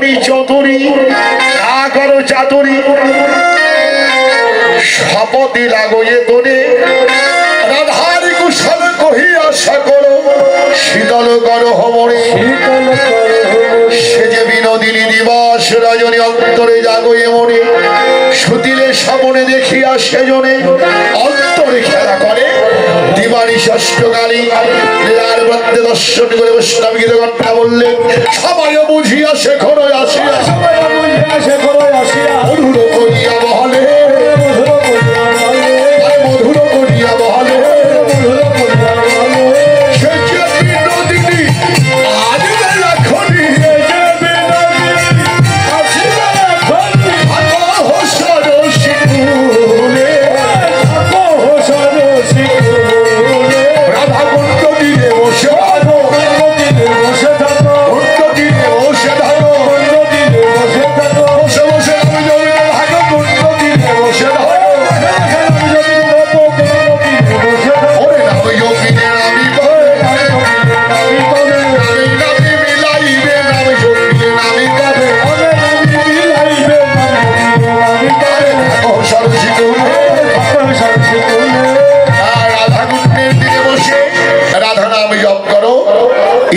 তুমি চতুরী না করো চাতুরী শপথে লাগোয়ে তোরে রাধার কুশল কহি আশা করো শীতল করো হমরে সে যে বিনোদিনী দিবস রজনী অন্তরে জাগোয়ে মনে সুতিলে সামনে দেখিয়া সেজনে অন্তরে খেলা করে দিবানি ষষ্ঠ গালি লীলার মধ্যে দর্শন করে বৈষ্ণব গীত ঘটনা বললেন সবাইও বুঝিয়া শেখর আসিয়া মধুর করিয়া বহলে মধুর করিয়া বহলে সে যে বিনোদিনী আজ বেলা খনি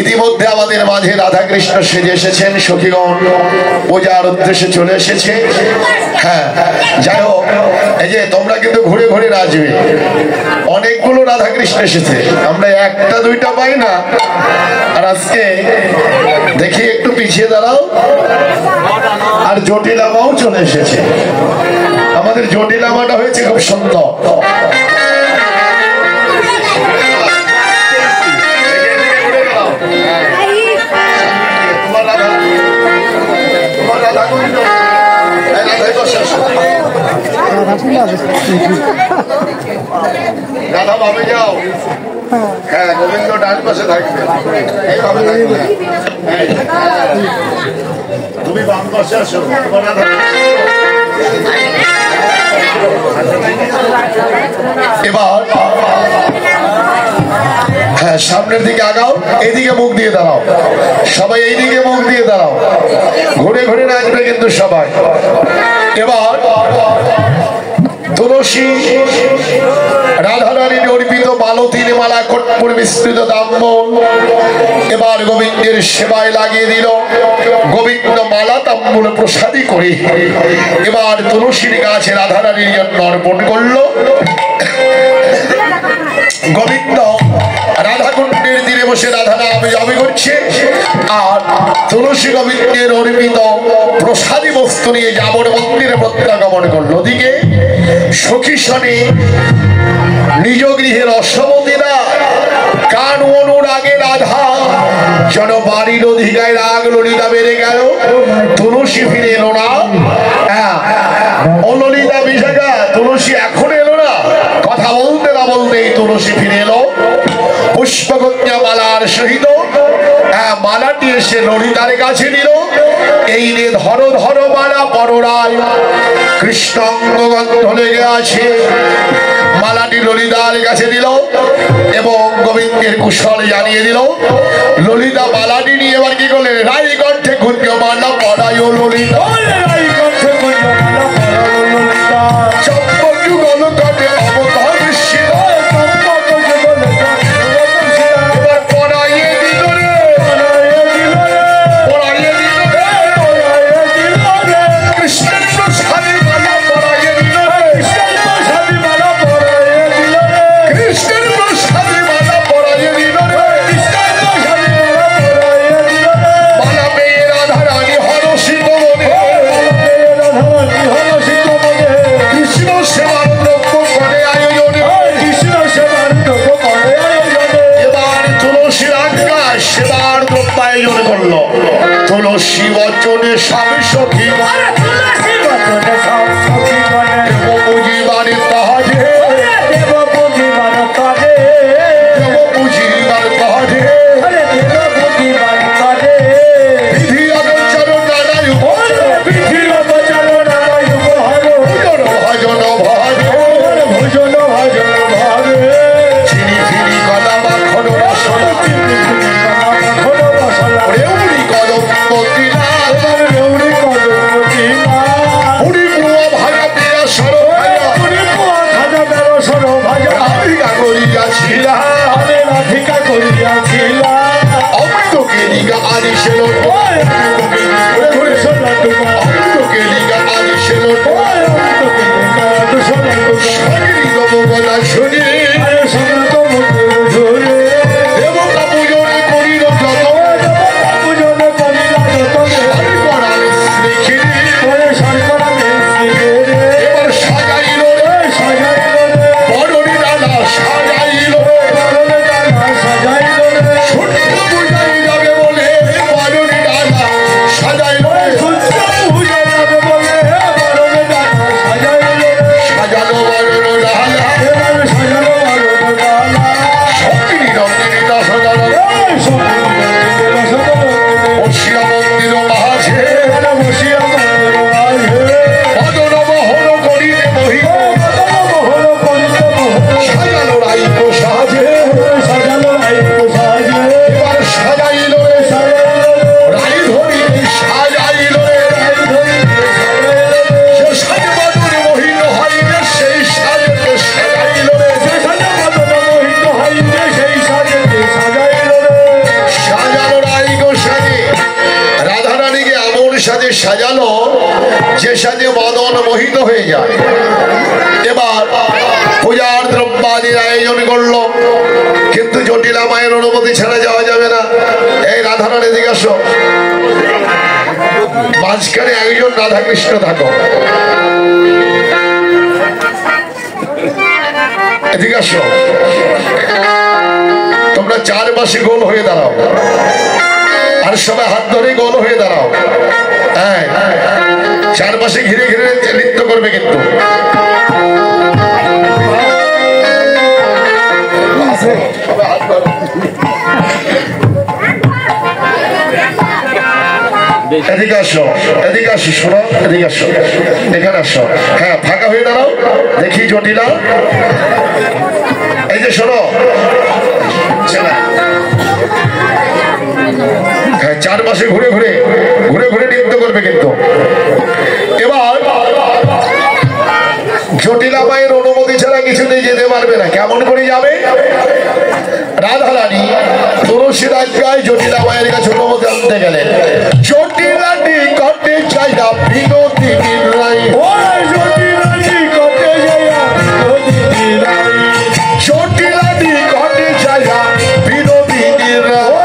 ইতিমধ্যে আমাদের মাঝে রাধা কৃষ্ণ সেজে এসেছেন সখীগণ পূজার উদ্দেশ্যে চলে এসেছে হ্যাঁ যাই হোক এই যে তোমরা কিন্তু ঘুরে ঘুরে নাচবে অনেকগুলো রাধা কৃষ্ণ এসেছে আমরা একটা দুইটা পাই না আর আজকে দেখি একটু পিছিয়ে দাঁড়াও আর জটিলামাও চলে এসেছে আমাদের জটিলামাটা হয়েছে খুব সুন্দর রাধা ভাবে যাও হ্যাঁ গোবিন্দ ডান পাশে থাকবে এইভাবে থাকবে তুমি বাম পাশে আসো এবার হ্যাঁ সামনের দিকে আগাও এইদিকে মুখ দিয়ে দাঁড়াও সবাই এইদিকে মুখ দিয়ে দাঁড়াও ঘুরে ঘুরে নাচবে কিন্তু সবাই এবার তুলসী রাধারানীর অর্পিত মালতীর মালা কর্পূর মিশ্রিত তাম্বল এবার গোবিন্দের সেবায় লাগিয়ে দিল গোবিন্দ মালা তাম্বুল প্রসাদী করে এবার তুলসীর গাছে রাধারানীর জন্য অর্পণ করলো গোবিন্দ রাধাকুণ্ডের তীরে বসে রাধা নাম জপ করছে আর তুলসী গোবিন্দের অর্পিত প্রসাদী বস্তু নিয়ে যাবর মন্দিরে প্রত্যাগমন করলো ওদিকে সখী শনে নিজ গৃহের অসমতিরা কান অনুরাগে রাধা যেন বাড়ির অধিকায় রাগ ললিতা বেড়ে গেল তুলসী ফিরে এলো না ও ললিতা বিশাখা তুলসী এখন এলো না কথা বলতে না বলতেই তুলসী ফিরে এলো পুষ্পকন্যা মালার সহিত মালাটি এসে ললিতার কাছে নিল এই রে ধরো ধরো মালা পররায় কৃষ্ণ অঙ্গগন্ধ লেগে আছে মালাটি ললিতার কাছে দিল এবং গোবিন্দের কুশল জানিয়ে দিল ললিতা মালাটি নিয়ে এবার কি করলেন রাই কণ্ঠে গুঞ্জ মালা পড়ায় ললিতা চম্পক যুগল কাটে অবতার শিব তুলসী বচনে সব সখী বুঝিবারে তাহারে বুঝিবার তাহারে বিধি অগোচর নারায়ণ ভজন ভারে চিনি ফিরি গলা মাখন রসনা ছিল তোকে লিগা আগে ছিল শনি দেব বলা শুনি দেবতা পূজনে করিল যত এবার সাজাইল বড়নি ডালা সাজাইল সূর্য পূজাই যাবে বলে বড়নি ডালা সাজাইল সাজালো বড়ন ডালা সঙ্গিনী রঙ্গিনী সাজালো বসিয়া মন্দির মাঝে বদন বহন করিতে মহিম সাজালো রাইক সাজে এবার সাজাইল রাই ধরিতে সাজাইল যে সাজ বদন মোহিত হইবে সেই সাজকে সাজাইল সাজালো রাইক সাজে রাধারানীকে এমন সাজে সাজালো যে সাজে মদন মোহিত হয়ে যায়। এবার পূজার দ্রব্যাদির আয়োজন করলো, কিন্তু জটিলা মায়ের অনুমতি ছাড়া যাওয়া যাবে না। এই রাধারানী দিকে আসো, মাঝখানে একজন রাধা কৃষ্ণ থাকো, এদিকে আসো। তোমরা চার পাশে গোল হয়ে দাঁড়াও, আর সবাই হাত ধরে গোল হয়ে দাঁড়াও। হ্যাঁ, চারপাশে ঘিরে ঘিরে নৃত্য করবে কিন্তু। এদিকে আসো, এদিকে আসো, শোনো, এদিকে আসো, এখানে আসো। হ্যাঁ, ফাঁকা হয়ে দাঁড়াও, দেখি জটিলা। এই যে শোনো, হ্যাঁ, চারপাশে ঘুরে ঘুরে ঘুরে ঘুরে নৃত্য করবে কিন্তু। এবার জটিলা মায়ের অনুমতি ছাড়া কিছুতেই যেতে পারবে না। কেমন করে যাবে? রাধারানী তুলসী রাজ্যায় জটিলা মায়ের কাছে অনুমতি আনতে গেলেন। জটিলা নিকটে যাইয়া বিনোদিনীর রায়, জটিলা নিকটে যাইয়া বিনোদিনীর রায়,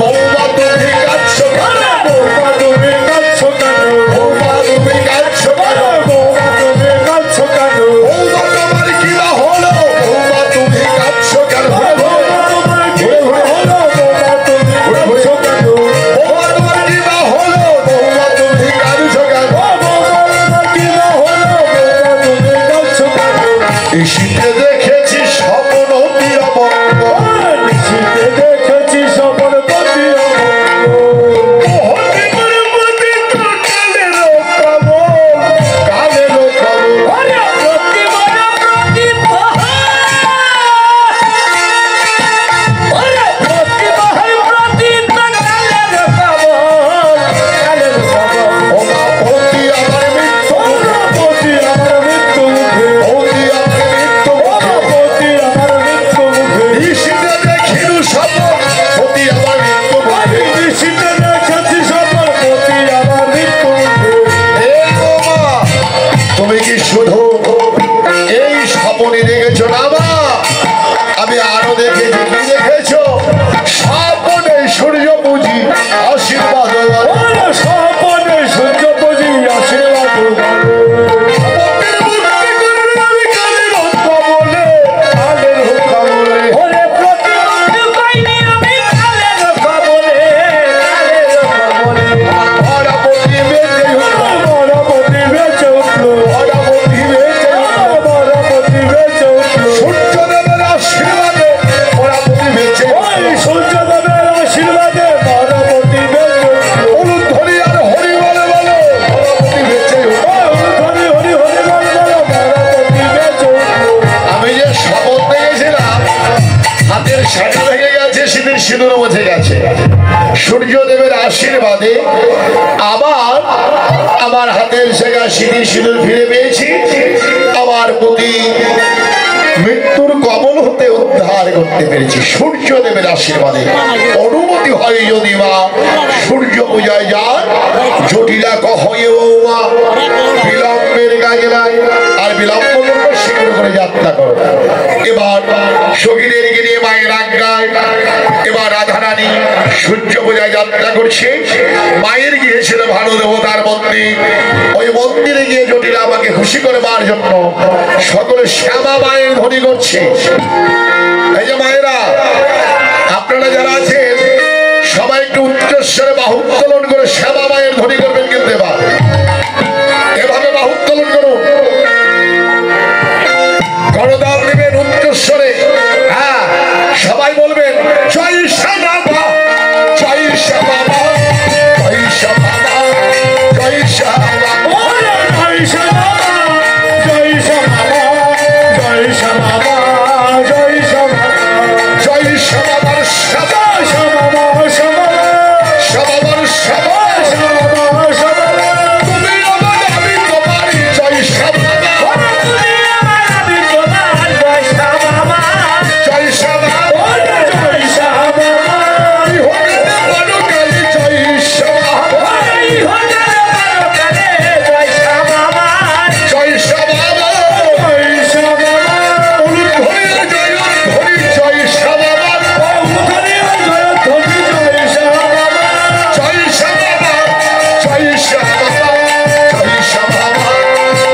বৌমা তুমি কাঁদছো, বৌমা তুমি কাঁদছো। সূর্যদেবের আশীর্বাদে আমার হাতের জায়গা সিঁড়ি সিঁদুর ফিরে পেয়েছি। আমার প্রতি মৃত্যুর কবল হতে উদ্ধার করতে পেরেছি সূর্যদেবের আশীর্বাদে। অনুমতি হয় যদি মা সূর্য পূজায় যান, জটিলা কহয়ে মা বিলম্বের গায়ে নাই, আর বিলম্ব করবো শীঘ্র করে যাত্রা করো। এবার সখীদের নিয়ে মায়ের আজ্ঞায় এবার রাধারানী সূর্য পূজায় যাত্রা করছে। মায়ের গিয়েছিল ভানু দেবতার মন্দির, ওই মন্দিরে গিয়ে জটিলা আমাকে খুশি করবার জন্য সকলে শ্যামা মায়ের ধ্বনি করছে। এই যে মায়েরা আপনারা যারা আছেন সবাই একটু উচ্চস্বরে বাহু উত্তোলন করে শ্যামা মায়ের ধ্বনি করবেন, কিন্তু এভাবে বাহু উত্তোলন করুন, করদাম নেবেন উচ্চস্বরে। হ্যাঁ, সবাই বলবেন জয় শ্যামা মা, জয় শ্যামা মা, জয় শ্যামা মা, জয় শ্যামা মা, জয় শ্যামা মা, জয় শ্যামা মা, জয় শ্যামা মা, জয় শ্যামা মা, জয় শ্যামা মা, শ্যামা শ্যামা মা, শ্যামা শ্যামা মা, শ্যামা শ্যামা মা, শ্যামা তুমি আমার আমি তোমার জয় শ্যামা মা, তুমি আমার আমি তোমার জয় শ্যামা মা, জয় শ্যামা মা, জয় শ্যামা মা, হরিতে বনকালী জয় শ্যামা মা, হরিতে বনকালী জয় শ্যামা মা, জয় শ্যামা মা, জয় শ্যামা মা, উলুধ্বনি জয় ধ্বনি জয় শ্যামা মা, উলুধ্বনি জয় ধ্বনি জয় শ্যামা মা, জয় শ্যামা মা, জয় শ্যামা মা, জয় শ্যামা মা,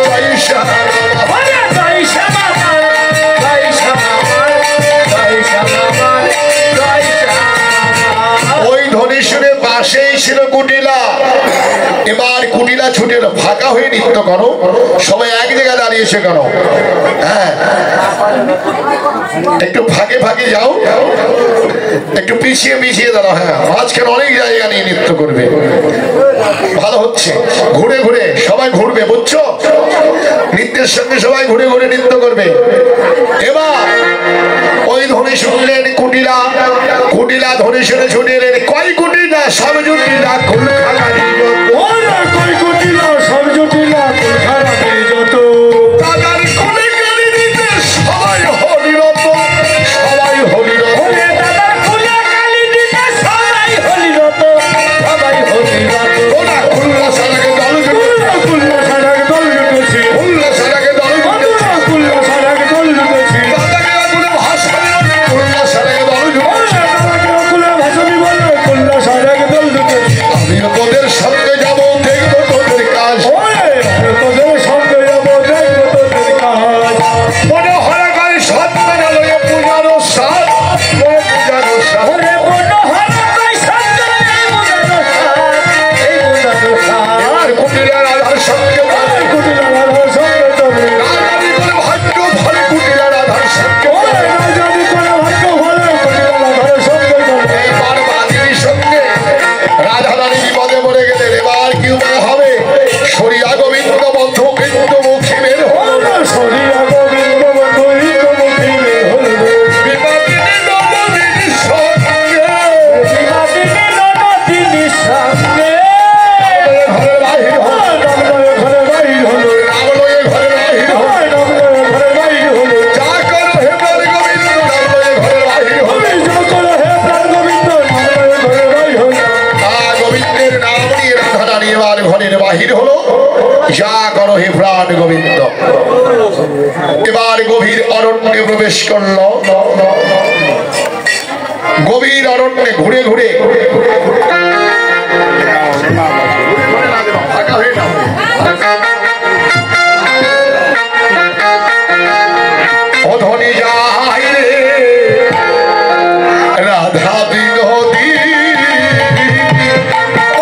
জয় শ্যামা মা, জয় শ্যামা মা, জয় শ্যামা মা, জয় শ্যামা মা, জয় শ্যামা মা। ওই ধ্বনি শুনে পাশেই ছিল কুটিলা। এবার কুটিলা ছুটে ফাঁকা হয়ে নৃত্য করো, সবাই এক জায়গায় দাঁড়িয়েছে কেন? হ্যাঁ, একটু ফাঁকে ফাঁকে যাও, একটু পিছিয়ে পিছিয়ে দাঁড়াও। হ্যাঁ, মাঝখানে অনেক জায়গা নিয়ে নৃত্য করবে, ভালো হচ্ছে। ঘুরে ঘুরে সবাই ঘুরবে, বুঝছো? নৃত্যের সঙ্গে সবাই ঘুরে ঘুরে নৃত্য করবে। এবার ওই ধ্বনি শুনলেন কুটিলা, কুটিলা ধ্বনি শুনে ছুটে এলেন। কয় কুটিলা সব জুটিলা কুলখালারি যত, কয় কুটিলা সব জুটিলা কুলখালারি যত, দাদার কোলে গালি দিতে সবাই হরিরত, সবাই হরিরত, দাদার কোলে গালি দিতে সবাই হরিরত, সবাই হরিরত। ওরা খুল্লা সারাকে দল জুটেছে, খুল্লা সারাকে দল জুটেছে, খুল্লা সারাকে দল জুটেছে, খুল্লা সারাকে দল জুটেছে, দাদাকে আগুনে ভাসানি বলে খুল্লা সারাকে দল জুটেছে, দাদাকে আগুনে ভাসানি বলে খুল্লা সারাকে দল জুটেছে। আমি তোদের সঙ্গে যাব, দেখবো তোদের কাজ, তোদের সঙ্গে যাব, দেখবো তোদের কাজ। মনে হরে গাড়ি সন্তান লয়ে পূজারো সাথ, পূজারো সাথ, মনে হরে গাড়ি সন্তান পূজারো সাথ, এই পূজারো সাথ। এবার কুটিলা রাধার সঙ্গে যাবে, কুটিলা রাধার সঙ্গে যাবে, রাজানি করে ভাগ্য ভরে কুটিলা রাধার সঙ্গে যাবে, রাজানি করে ভাগ্য ভরে কুটিলা রাধার সঙ্গে যাবে। এবার বাদিনীর সঙ্গে রাধারানী বিপদে পড়ে গেলেন। এবার কি উপায় হবে? সরিয়া গোবিন্দ বন্ধু কিন্তু মুখী বের হল, সরিয়া গোবিন্দ বন্ধু কিন্তু মুখী বের হল, বিবাদিনী ননদিনীর সঙ্গে, বিবাদিনী ননদিনীর সঙ্গে ঘরে বাহির হল, ঘরে বাহির হল, রামলয়ে ঘরে বাহির হল, রামলয়ে ঘরে বাহির হল, যা করো হে প্রাণ গোবিন্দ, রামলয়ে ঘরে বাহির হল, যা করো হে প্রাণ গোবিন্দ, রামলয়ে ঘরে বাহির হল। গোবিন্দের নাম নিয়ে রাধারানী এবার ঘরের বাহির হলো, যা করো হে প্রাণ গোবিন্দ। এবার গভীর অরণ্যে প্রবেশ করল। গভীর অরণ্যে ঘুরে ঘুরে অধনি যাই রে রাধা বিনোদী,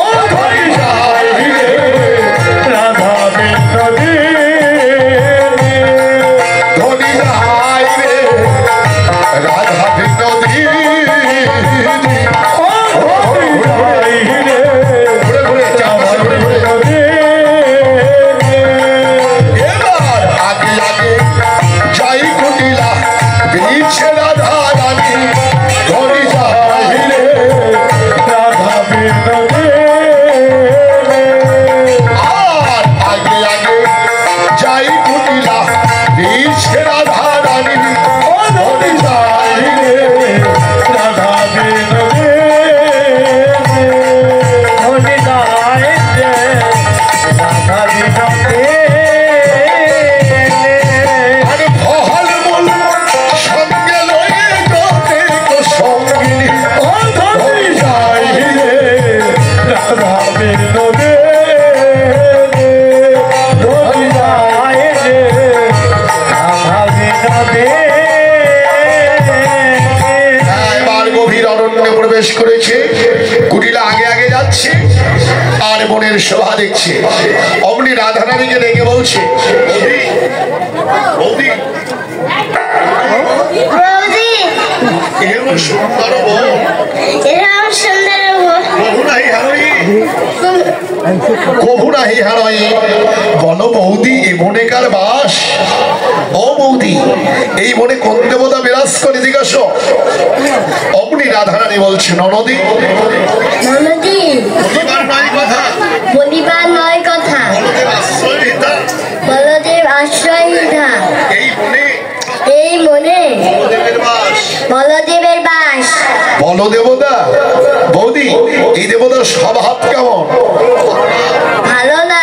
অধনি যাই রে রাধা বিনোদী, ধনি যাই রে রাধা বিনোদী, এবার গভীর অরণ্যে প্রবেশ করেছে। কুটিলা আগে আগে যাচ্ছে আর বনের শোভা দেখছে। অমনি রাধারানীকে ডেকে বলছে, বৌদি, বলো বৌদি, এ বনে কার বাস? ও বৌদি, এই বনে কোন দেবতা বিরাজ করে জিজ্ঞাসা। অমনি রাধারানী বলছে, ননদী, বলিবার নয় কথা, বলদেব আশ্রয়িতা, এই মনে বলদেবের বাস। বলো দেবতা? বৌদি, এই দেবতার স্বভাব কেমন? ভালো না।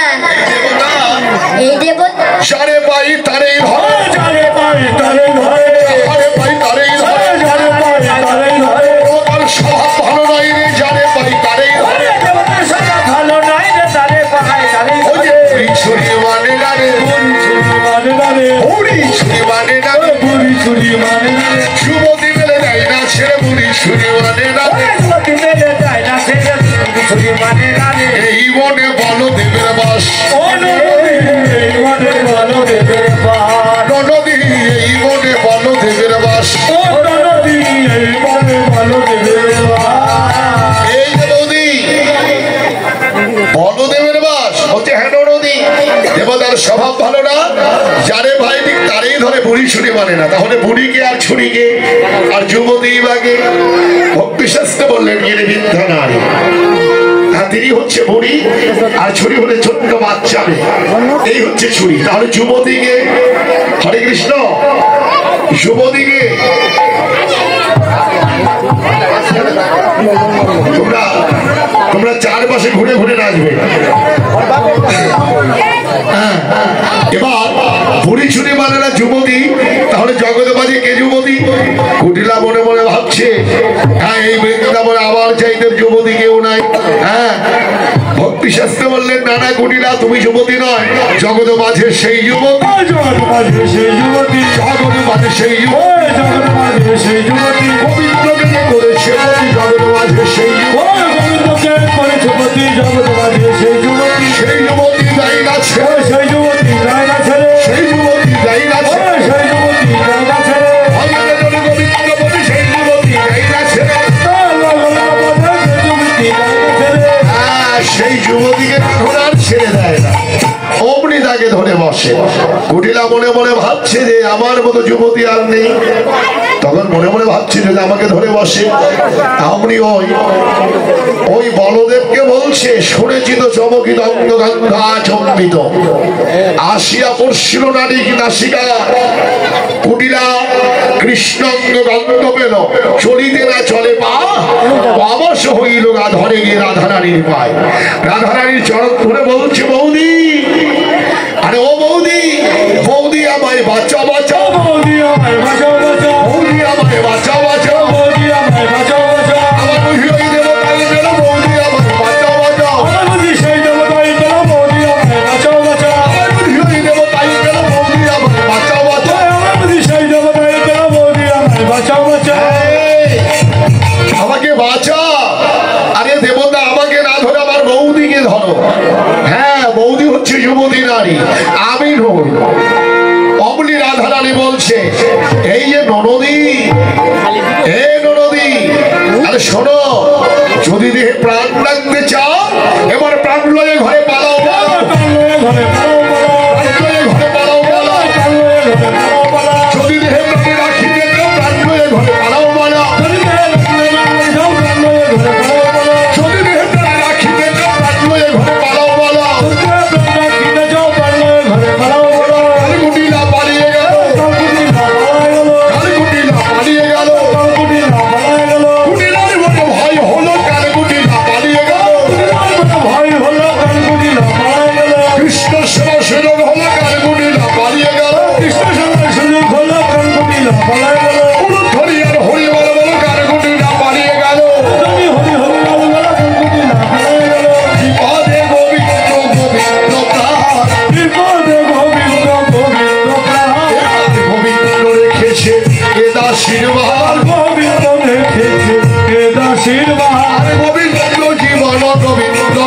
এই দেবতা যারে পাই তারেই ধরে, যারে পাই তারেই ধরে, যারে পাই তারেই ধরে, যারে পাই তারেই ধরে। দেবতার স্বভাব ভালো নয় রে, যারে পাই তারেই ধরে। দেবতার স্বভাব ভালো নয় রে, যারে পাই তারেই ধরে। বুড়ি ছুরি মানে না রে, বুড়ি ছুরি মানে না রে, বুড়ি ছুরি মানে না রে। যুবতী মেলে দেয় না ছেড়ে, বুড়ি ছুরি মানে না রে, যুবতী মেলে দেয় না ছেড়ে, বুড়ি ছুরি মানে না রে। এই মনে বলো দেবের বাস, এই মনে বলো দেবের বাস, ননদী, এই মনে বলো দেবের বাস, ননদী, এই মনে বলো দেবের বাস। এই যে বৌদি, বলো দেবের বাস বলছে, হ্যাঁ ননদী, দেবতার স্বভাব ভালো না, যারে ভাই ঠিক তারেই ধরে, বুড়ি ছুরি মানে না। তাহলে বুড়িকে আর ছুরিকে আর যুবতী বাগে? ভক্তিশাস্ত্রে বললেন এর বিদ্যা নারী, তিনি হচ্ছে বুড়ি আর ছুরি হলে ছোট্ট বাচ্চা মেয়ে, এই হচ্ছে ছুরি। তাহলে যুবতীকে, হরে কৃষ্ণ, যুবতীকে তোমরা চারপাশে ঘুরে ঘুরে নাচবে। এবার বুড়ি ছুরি মানে না যুবতী, তাহলে জগতে বাজে কে যুবতী? কুটিলা মনে মনে ভাবছে, হ্যাঁ এই বৃন্দাবনে আমার চাইতে যুবতী কেউ নাই। হ্যাঁ, ভক্তি শাস্ত্রে বললেন, নানা কুটিলা, তুমি যুবতী নয়, জগতে বাজে সেই যুবতী, জগতে বাজে সেই যুবতী, জগতে বাজে সেই যুবতী, জগতে বাজে সেই যুবতী। গোবিন্দকে করেছে জগতে বাজে সেই যুবতী, গোবিন্দকে করেছে পতি, জগতে বাজে সেই যুবতী। সেই যুবতী যাই না ছেড়ে, সেই যুবতী যাই না ছেড়ে, সেই যুবতী যাই না ছেড়ে, সেই যুবতী যাই না ছেড়ে। গোবিন্দ বলি সেই যুবতী যাই না ছেড়ে, সেই যুবতীকে ঘোড়ার ছেড়ে দেয় না, অমনি তাকে ধরে বসে। কুটিলা মনে মনে ভাবছে যে আমার মতো যুবতী আর নেই, তখন মনে মনে ভাবছে যে আমাকে ধরে বসে। অমনি ওই বলদেবকে বলছে, শুনেছি তো চমকিত অঙ্গগঙ্গা চম্বিত, আসিয়া পড়ছিল নারী নাসিকা, কুটিলা কৃষ্ণাঙ্গ গন্ধ পেল, চলিতে না চলে পা, অবশ্য হইল গা ধরে গিয়ে রাধারানীর পায়। রাধারানীর চরণ ধরে বলছে, বৌদি, আরে ও বৌদি, বৌদি আমায় বাঁচাও বাঁচাও, বৌদি আমায় বাঁচাও বাঁচাও, বৌদি আমায় বাঁচাও বাঁচাও, বৌদি আমায় বাঁচাও বাঁচাও। আমার বুঝি ওই দেবতাই গেল, বৌদি আমায় বাঁচাও বাঁচাও, আমার বুঝি সেই দেবতাই গেল, বৌদি আমায় বাঁচাও বাঁচাও, আমার বুঝি ওই দেবতাই গেল, বৌদি আমায় বাঁচাও বাঁচাও, আমার বুঝি সেই দেবতাই গেল, বৌদি আমায় বাঁচাও বাঁচাও। আমাকে বাঁচা। আরে দেবতা, আমাকে না ধরে আমার বৌদিকে ধরো। হ্যাঁ, বৌদি হচ্ছে যুবতী নারী, আমি নই। অমনি রাধারানী বলছে, এই যে ননদী, হে ননদী, আরে শোনো, যদি দেহে প্রাণ রাখতে চাও, এবার প্রাণ লয়ে ঘরে পালাও, ঘরে পালাও, ঘরে পালাও, যদি দেহে প্রাণ রাখিতে চাও, প্রাণ লয়ে ঘরে পালাও, যদি দেহে প্রাণ রাখিতে চাও, প্রাণ লয়ে ঘরে পালাও, কালকুটিলা পালিয়ে গেল, কালকুটিলা পালিয়ে গেল, কুটিলার মতো ভয় হলো, কালকুটিলা পালিয়ে গেল। গোবিন্দ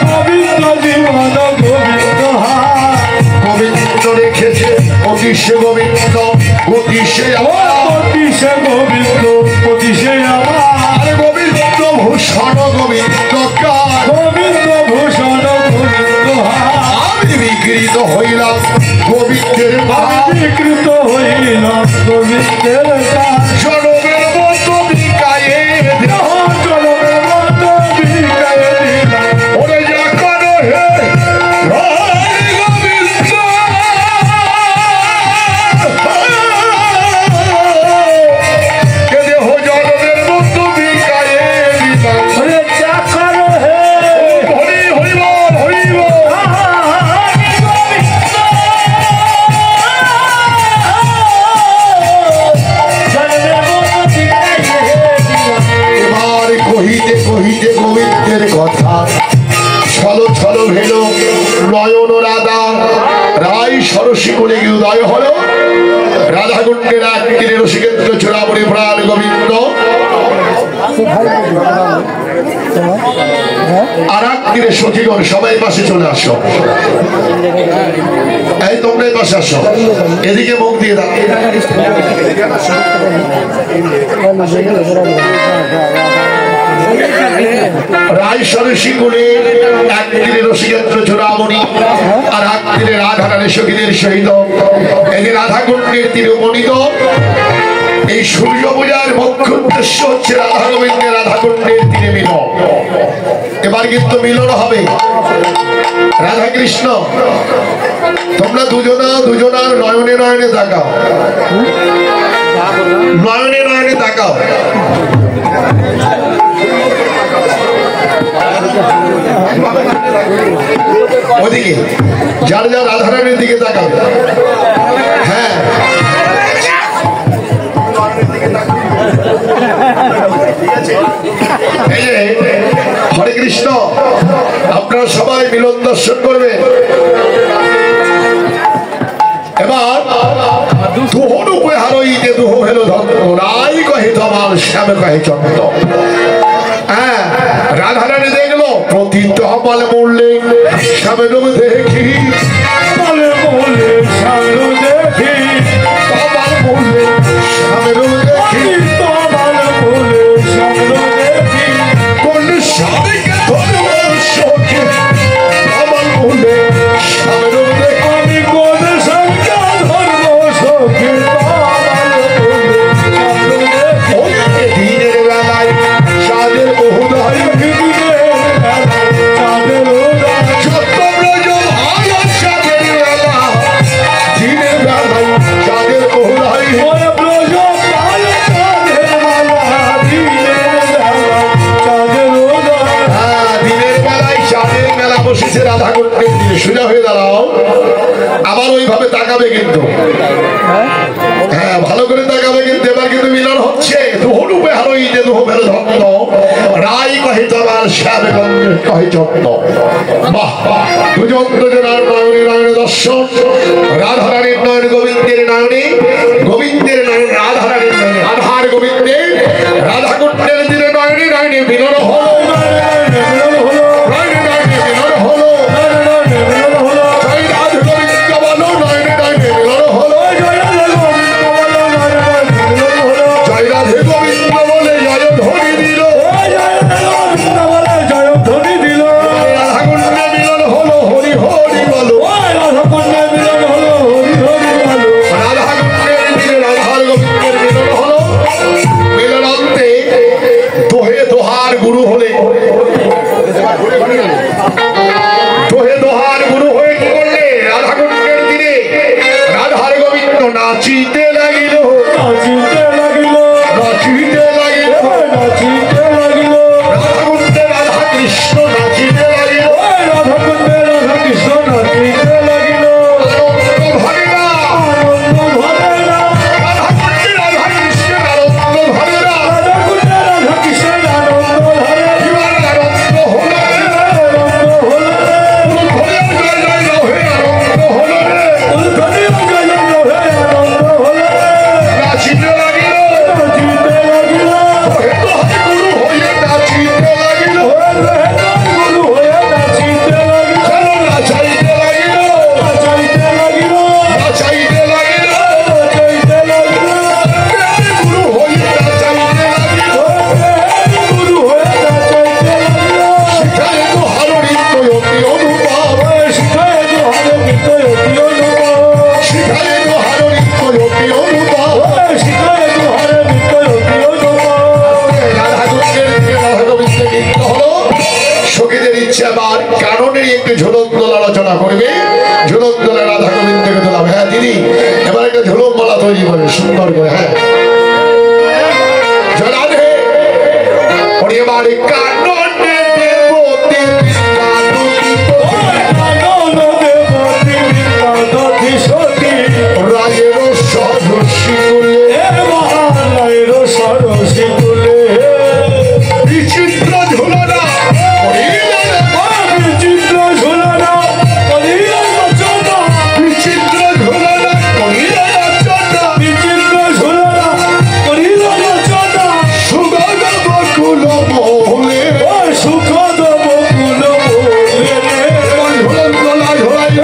গোবিন্দ জীবন গোবিন্দ গোবিন্দ রেখেছে অতিশে গোবিন্দ অতিশে অতিশে গোবিন্দ অতিশে আমার গোবিন্দ ভূষণ গোবিন্দ গোবিন্দ ভূষণ গোবিন্দ আমি বিকৃত হইলাম গোবিন্দের বিকৃত হইলাম গোবিন্দের জনমের মতো বিকায়ে জনমের মতো বিকায়ে দিলাম ওরে যা করো হে গোবিন্দ কে দেহ জনমের মতো বিকায়ে দিলাম ওরে যা করো হে হরি হরি বল হরি বল এবার কহিতে কহিতে গোবিন্দের কথা ছলো ছলো ভেল নয়ন রাধা রায় সরসী করে উদয় হলো রাধাকুণ্ডের এক তীরে রসিকেন্দ্র চূড়ামণি প্রাণ গোবিন্দ আর এক তীরে সখীগণ সবাই পাশে চলে আসো এই তোমরা এই পাশে আসো এদিকে মুখ দিয়ে দাও রায় সরসী গুণে এক তীরে রসিকেন্দ্র চূড়ামণি আর এক তীরে রাধারানী সখীদের সহিত এই যে রাধাকুণ্ডের তীরে উপনীত এই সূর্য পূজার মুখ্য উদ্দেশ্য হচ্ছে রাধা গোবিন্দের রাধাকুণ্ডের তীরে মিলন এবার কিন্তু মিলন হবে রাধা কৃষ্ণ তোমরা দুজনার নয়নে নয়নে তাকাও নয়নে নয়নে তাকাও ওদিকে যার যার রাধারানীর দিকে তাকাবে হ্যাঁ এই যে হরে কৃষ্ণ আপনারা সবাই মিলন দর্শন করবেন এবার দুহ রূপে হারই যে দুহ হেল ধন্য রাই কহে ধমাল শ্যাম কহে চন্দ্র হ্যাঁ রাধারানী দেখলো প্রতি ধমাল মরলে শ্যামের দেখি বলে বলে সালো দেখি ধমাল মরলে শ্যামের দেখি তোমার বলে সালো দেখি কোন স্বামীকে ধর্ম সখী ধমাল মরলে শ্যামের দেখি আমি কোন সংখ্যা ধর্ম সখী তোমার বলে সালো দেখি ওই দিনের বেলায় চাঁদের বহুদয় চাঁদের উদয় যত ব্রজ ভাই চাঁদের বেলা দিনের বেলায় চাঁদের বহুদয় ওরে ব্রজ পাল চাঁদের মালা দিনের বেলা চাঁদের উদয় হ্যাঁ দিনের বেলায় চাঁদের মেলা বসেছে রাধাকুণ্ডের দিনে সোজা হয়ে দাঁড়াও আবার ওইভাবে তাকাবে কিন্তু হ্যাঁ ভালো করে তাকাবে কিন্তু এবার কিন্তু মিলন হচ্ছে দুহরূপে হারই যে দুহ মেল ধন্য রায় কহে তোমার শ্যাম কহে চন্দ্র বাহ দুজন দুজনার নয়নে নয়নে দর্শন রাধারানীর নয়ন গোবিন্দের নয়নে গোবিন্দের নয়ন রাধারানীর নয়নে রাধার গোবিন্দের রাধাকুণ্ডের দিনে নয়নে নয়নে মিলন হলো নয়নে নয়নে মিলন হলো জয় রাধ গোবিন্দ বলো নয়নে নয়নে মিলন হলো জয় রাধে গোবিন্দ বলে জয় ধ্বনি দিল রাধাকুণ্ডে মিলন হলো হরি হরি বলো রাধাকুণ্ডের দিনে রাধার গোবিন্দের মিলন হলো মিলনান্তে দোহে দোহার গুরু হলে সখীদের ইচ্ছে আবার কারণের একটু ঝুলন দোল আলোচনা করবে। ঝুলন দোলে রাধা গোবিন্দকে দিলাম। হ্যাঁ দিদি, এবার একটা ঝুলন মালা তৈরি করে সুন্দর করে। হ্যাঁ জড়াধে এবার কাননে দেবতে রাজের সদস্য বিচিত্র ঝুলনা বিচিত্র ঝুলনা সুগন্ধ বকুল মোহনে সুগন্ধ বকুল মোহনে ঝুলন দোলা ঝুলাইল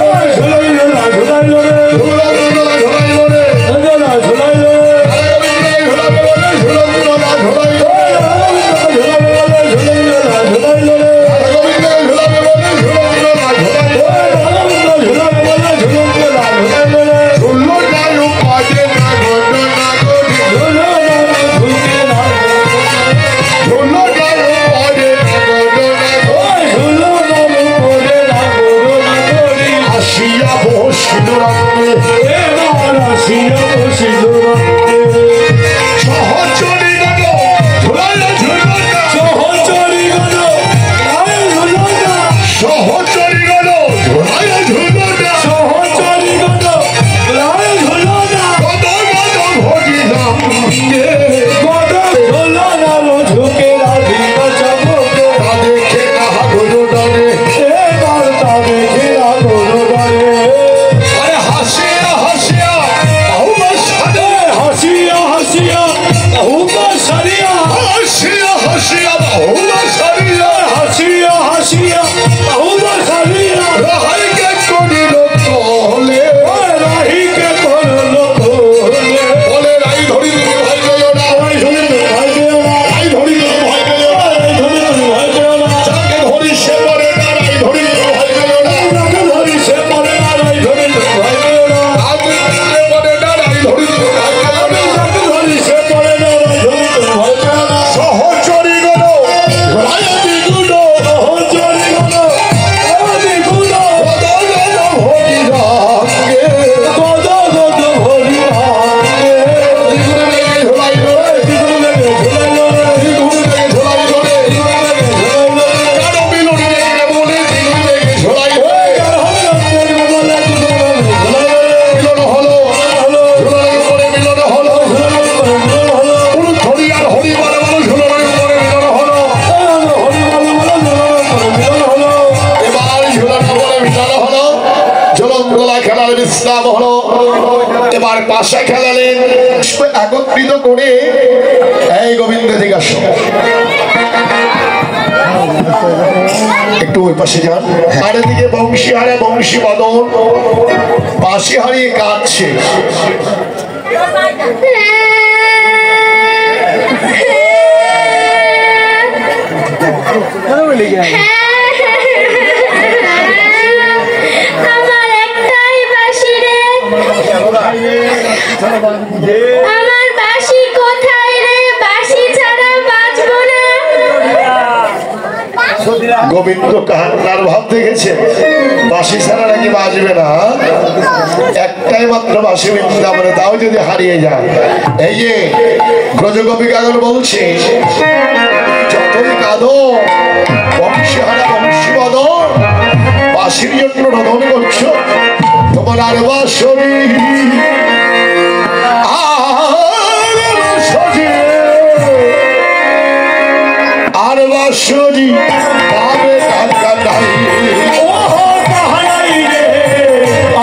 এবার পাশা খেলালেন একত্রিত করে। এই গোবিন্দ থেকে আসো, একটু ওই পাশে যান। আর এদিকে বংশী হারা বংশী বদন বাঁশি হারিয়ে কাঁদছে। আমার বাঁশি কোথায় রে? বাঁশি ছাড়া বাঁচবো না। গোবিন্দ কান্নার ভাব দেখেছে, বাঁশি ছাড়া নাকি বাজবে না। একটাই মাত্র বাঁশি বৃন্দাবনে, তাও যদি হারিয়ে যায়। এই যে ব্রজগোপী কাগর বলছে, যতই কাঁদো বংশী হারা বংশী বদন, বাঁশির জন্য রোদন করছো। তোমার আর বাঁশরি আর বাঁশরি পাবে টাকা নাই।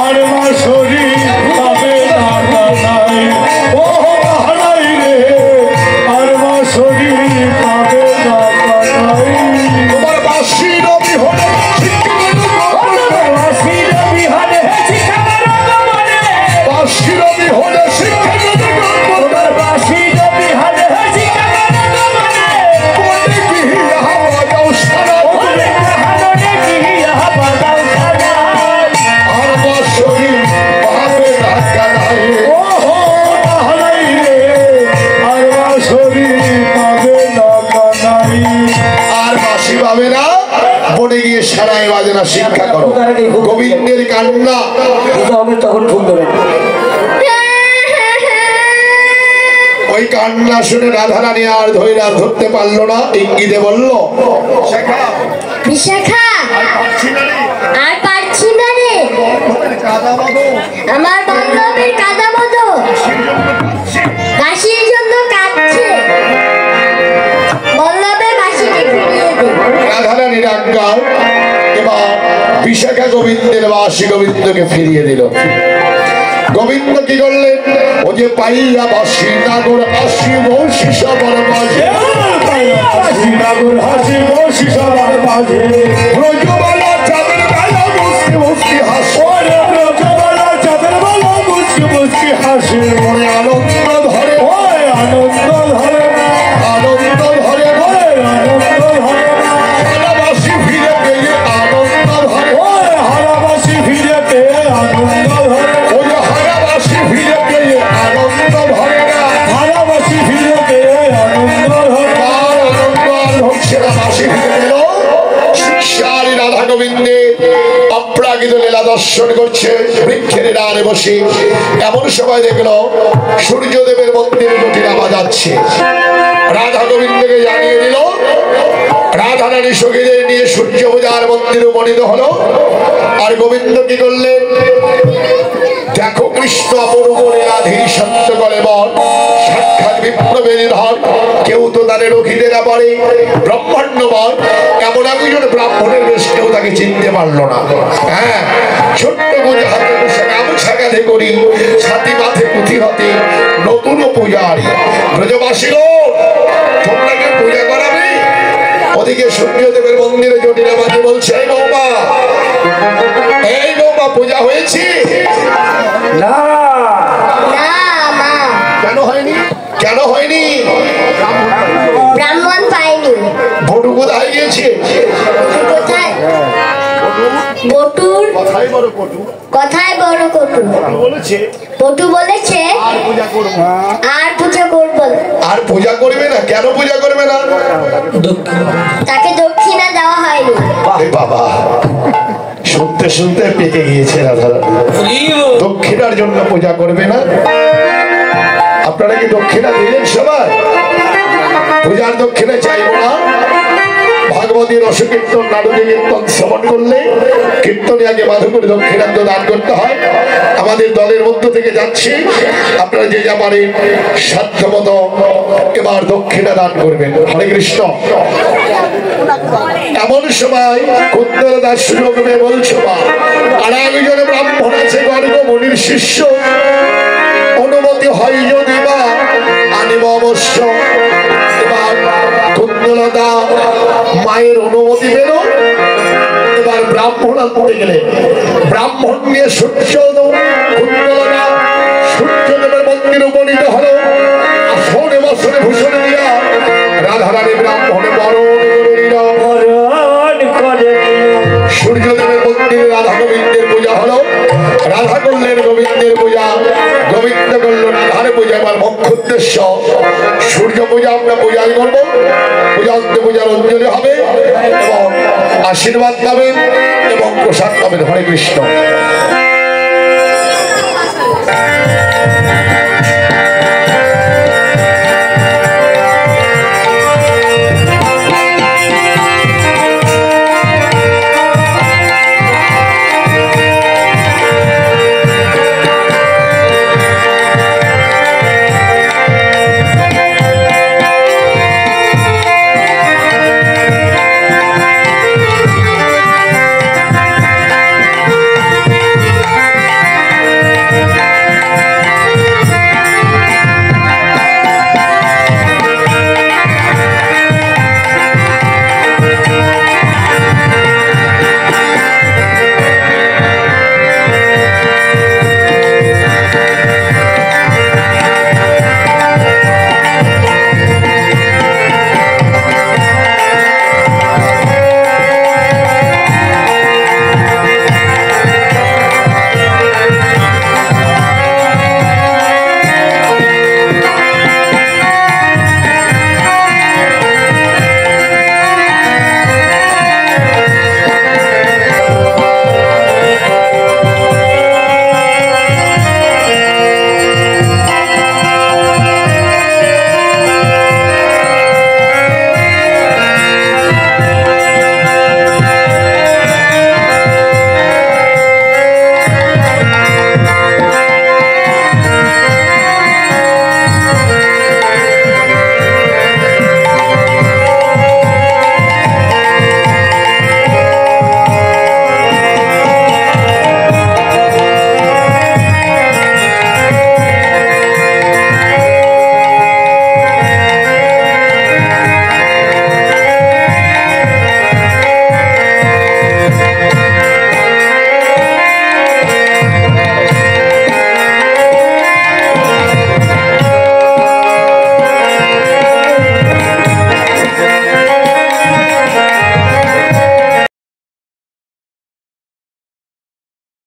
আর বাঁশরি পাবে টাকা নাই। ও হারাই রে, আর বাঁশরি পাবে টাকা নাই। তোমার বাঁশির অবিহনে বাঁশির বনে গিয়ে সারাই বাজনা শিক্ষা করো। গোবিন্দের কান্না তখন ফোন দেবেন। ওই কান্না শুনে রাধারানী আর ধরতে পারলো না, ইঙ্গিতে বলল বিশাখা আর পারছি না রে, আমার বল্লভের কাদা মতো বাঁশির জন্য কাঁদছে, বল্লভের বাঁশিকে ফিরিয়ে দে। রাধারানীর আজ্ঞা এবার বিশাখা গোবিন্দের বাঁশি গোবিন্দকে ফিরিয়ে দিল। গোবিন্দ কি করলেন? ও যে পাইয়া বাসি নাগর হাসি বসি সবার মাঝে, নাগর হাসি বসি সবার মাঝে, ব্রজবালা চাঁদের বেলা মুসকি মুসকি হাসে, ব্রজবালা চাঁদের বেলা মুসকি মুসকি হাসে, মনে আনন্দ ধরে, আনন্দ ধরে, আনন্দ ধরে, আনন্দ ধরে, হারাবাসি ফিরে পেয়ে আনন্দ ধরে, হারাবাসি ফিরে পেয়ে আনন্দ ধরে, ওই হারাবাসি ফিরে পেয়ে আনন্দ ধরে না, হারাবাসি ফিরে পেয়ে আনন্দ ধরে। তার আনন্দ আর হচ্ছে না। বাসি ফিরে পেল সারি রাধা গোবিন্দের অপ্রাকৃত লীলা দর্শন করছে বৃক্ষের ডালে বসে। এমন সময় দেখলো সূর্যদেবের মন্দিরে জটিলা বাজাচ্ছে। রাধা গোবিন্দকে জানিয়ে দিল। রাধা রানী সখীদের নিয়ে সূর্য পূজার মন্দিরে উপনীত হলো। আর গোবিন্দ কি করলেন? দেখো কৃষ্ণ অপূর্ব লীলাধীর সত্য করে বল, সাক্ষাৎ বিপ্লবের ধন, কেউ তো তাদের রক্ষিতে না পারে। ব্রহ্মাণ্ড বল, এমন একজন ব্রাহ্মণের বেশ কেউ তাকে চিনতে পারলো না। হ্যাঁ, ছোট্ট পূজা হাতে বসে গামছা কাঁধে করি, ছাতি মাথে পুঁথি হাতে নতুন পূজারি। ব্রজবাসী তোমরা কেউ পূজা করাবে? ওদিকে সূর্যদেবের মন্দিরে জটিলা বাজে বলছে, এই বৌমা, এই বৌমা, পূজা হয়েছে? না, না মা, কেন হয়নি? কেন হয়নি? ব্রাহ্মণ পাইনি। ভটু কোথায় গিয়েছে? কোথায়? বটুর কথাই বড় কটু। কথায় বড় কটু। বলেছে পটু বলেছে আর পূজা করবো, আর পূজা করব না। আর পূজা করবে না? কেন পূজা করবে না? তাকে দক্ষিণা দেওয়া হয়নি। এ বাবা, শুনতে শুনতে পেকে গিয়েছে রাধারানী। দক্ষিণার জন্য পূজা করবে না? আপনারা কি দক্ষিণা দিলেন সবাই? পূজার দক্ষিণা চাইব না। ভাগবতী রসকীর্তন নাটকে কীর্তন শ্রবণ করলে কীর্তনিয়াকে বাধু করে দক্ষিণান্ত দান করতে হয়। আমাদের দলের মধ্য থেকে যাচ্ছি, আপনারা যে যা পারেন সাধ্যমত এবার দক্ষিণা দান করবেন। হরে কৃষ্ণ। এমন সময় কুন্দর দাস সুযোগ পেয়ে বলছো, আর একজন ব্রাহ্মণ আছে গর্গ মনির শিষ্য, অনুমতি হয় যদি বা আনিব অবশ্য। এবার কুন্দলদা মায়ের অনুমতি পেল। এবার ব্রাহ্মণ আনতে গেলে ব্রাহ্মণ নিয়ে কুন্দলদা সূর্যদেবের মন্দিরে উপনীত হলো। আসনে বসনে ভূষণ দিয়া রাধারানী ব্রাহ্মণে বরণ করে নিল। সূর্যদেবের মন্দিরে রাধা গোবিন্দের পূজা হলো। রাধা করলেন গোবিন্দের পূজা, গোবিন্দ করলো রাধার পূজা। এবার মুখ্য উদ্দেশ্য সূর্য পূজা আমরা পূজাই করবো। পূজান্ত পূজার অঞ্জলি হবে এবং আশীর্বাদ পাবেন এবং প্রসাদ পাবেন। হরে কৃষ্ণ।